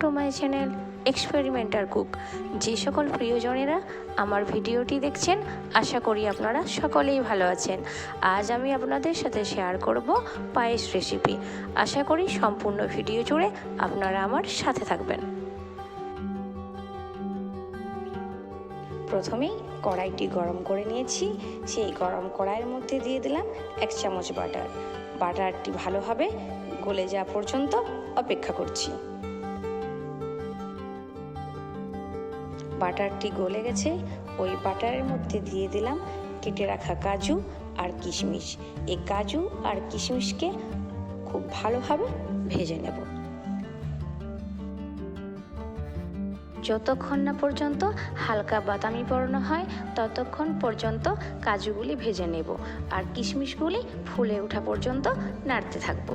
To my channel experimental cook. যে সকল প্রিয়জনেরা আমার ভিডিওটি দেখছেন, আশা করি আপনারা সকলেই ভালো আছেন। আজ আমি আপনাদের সাথে শেয়ার করব পায়েস রেসিপি। আশা করি সম্পূর্ণ ভিডিও জুড়ে আপনারা আমার সাথে থাকবেন। প্রথমেই কড়াইটি গরম করে নিয়েছি। সেই গরম কড়াইয়ের মধ্যে দিয়ে দিলাম 1 চামচ বাটার। বাটারটি ভালোভাবে গলে যাওয়া পর্যন্ত অপেক্ষা করছি। বাটারটি গলে গেছে। ওই বাটারের মধ্যে দিয়ে দিলাম কেটে রাখা কাজু আর কিশমিশ। এই কাজু আর কিশমিশকে খুব ভালোভাবে ভেজে নেব। যতক্ষণ না পর্যন্ত হালকা বাদামি বর্ণ হয় ততক্ষণ পর্যন্ত কাজুগুলি ভেজে নেব, আর কিশমিশগুলি ফুলে ওঠা পর্যন্ত নাড়তে থাকব।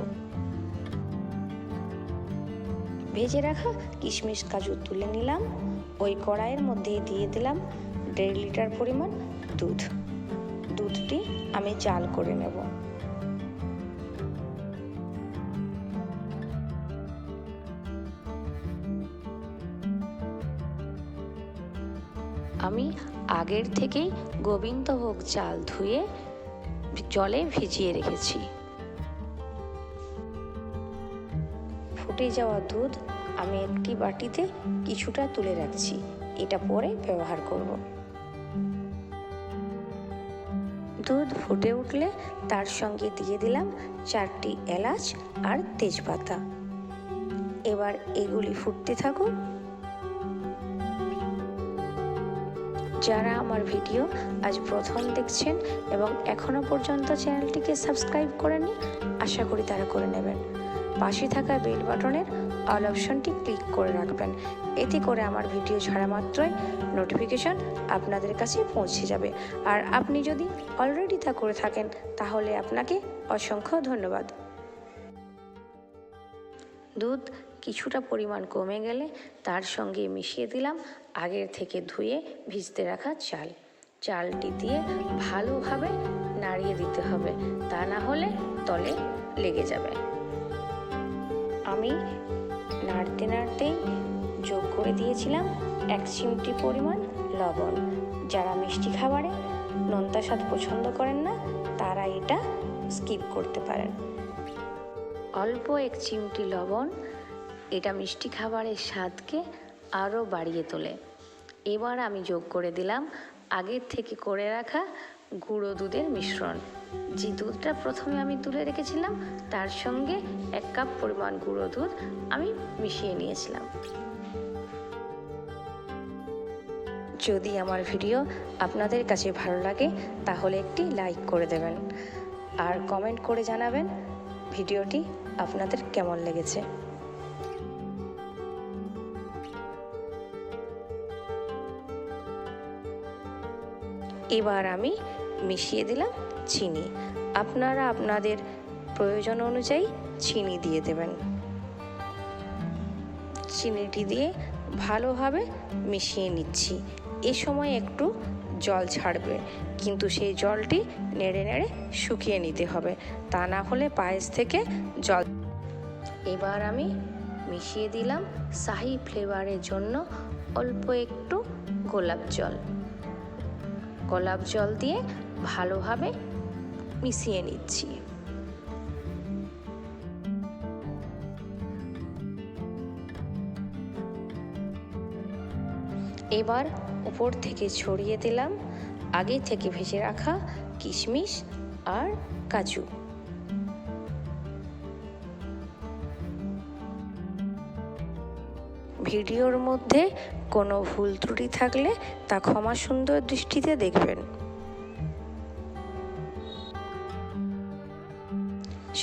ভেজে রাখা কিশমিশ কাজু তুলে নিলাম। ওই কড়াইয়ের মধ্যে দিয়ে দিলাম 1.5 লিটার পরিমাণ দুধ। দুধটি আমি জাল করে নেব। আমি আগের থেকেই গোবিন্দভোগ চাল ধুয়ে জলে ভিজিয়ে রেখেছি। ফুটে যাওয়া দুধ আমি একটি বাটিতে কিছুটা তুলে রাখছি, এটা পরে ব্যবহার করব। দুধ ফুটে উঠলে তার সঙ্গে দিয়ে দিলাম 4টি এলাচ আর তেজপাতা। এবার এগুলি ফুটতে থাকুক। যারা আমার ভিডিও আজ প্রথম দেখছেন এবং এখনও পর্যন্ত চ্যানেলটিকে সাবস্ক্রাইব করেননি, আশা করি তারা করে নেবেন। পাশে থাকা বেল বাটনের অল অপশনটি ক্লিক করে রাখবেন। এতে করে আমার ভিডিও ছাড়া মাত্রই নোটিফিকেশন আপনাদের কাছে পৌঁছে যাবে। আর আপনি যদি অলরেডি তা করে থাকেন তাহলে আপনাকে অসংখ্য ধন্যবাদ। দুধ কিছুটা পরিমাণ কমে গেলে তার সঙ্গে মিশিয়ে দিলাম আগের থেকে ধুয়ে ভিজতে রাখা চাল। চালটি দিয়ে ভালোভাবে নাড়িয়ে দিতে হবে, তা না হলে তলে লেগে যাবে। আমি নাড়তে নাড়তেই যোগ করে দিয়েছিলাম 1 চিমটি পরিমাণ লবণ। যারা মিষ্টি খাবারে নোনতা স্বাদ পছন্দ করেন না তারা এটা স্কিপ করতে পারেন। অল্প 1 চিমটি লবণ এটা মিষ্টি খাবারের স্বাদকে আরও বাড়িয়ে তোলে। এবার আমি যোগ করে দিলাম আগের থেকে করে রাখা গুঁড়ো দুধের মিশ্রণ। যে দুধটা প্রথমে আমি তুলে রেখেছিলাম তার সঙ্গে 1 কাপ পরিমাণ গুঁড়ো দুধ আমি মিশিয়ে নিয়েছিলাম। যদি আমার ভিডিও আপনাদের কাছে ভালো লাগে তাহলে একটি লাইক করে দেবেন আর কমেন্ট করে জানাবেন ভিডিওটি আপনাদের কেমন লেগেছে। এবার আমি মিশিয়ে দিলাম চিনি। আপনারা আপনাদের প্রয়োজন অনুযায়ী চিনি দিয়ে দেবেন। চিনিটি দিয়ে ভালোভাবে মিশিয়ে নিচ্ছি। এ সময় একটু জল ছাড়বে, কিন্তু সেই জলটি নেড়ে নেড়ে শুকিয়ে নিতে হবে, তা না হলে পায়েস থেকে জল। এবার আমি মিশিয়ে দিলাম শাহি ফ্লেভারের জন্য অল্প একটু গোলাপ জল। গোলাপ জল দিয়ে ভালোভাবে মিশিয়ে নিচ্ছি। এবার উপর থেকে ছড়িয়ে দিলাম আগে থেকে ভেজে রাখা কিশমিশ আর কাজু। ভিডিওর মধ্যে কোনো ভুল ত্রুটি থাকলে তা ক্ষমা সুন্দর দৃষ্টিতে দেখবেন।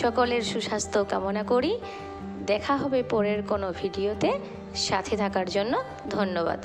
সকলের সুস্বাস্থ্য কামনা করি। দেখা হবে পরের কোনো ভিডিওতে। সাথে থাকার জন্য ধন্যবাদ।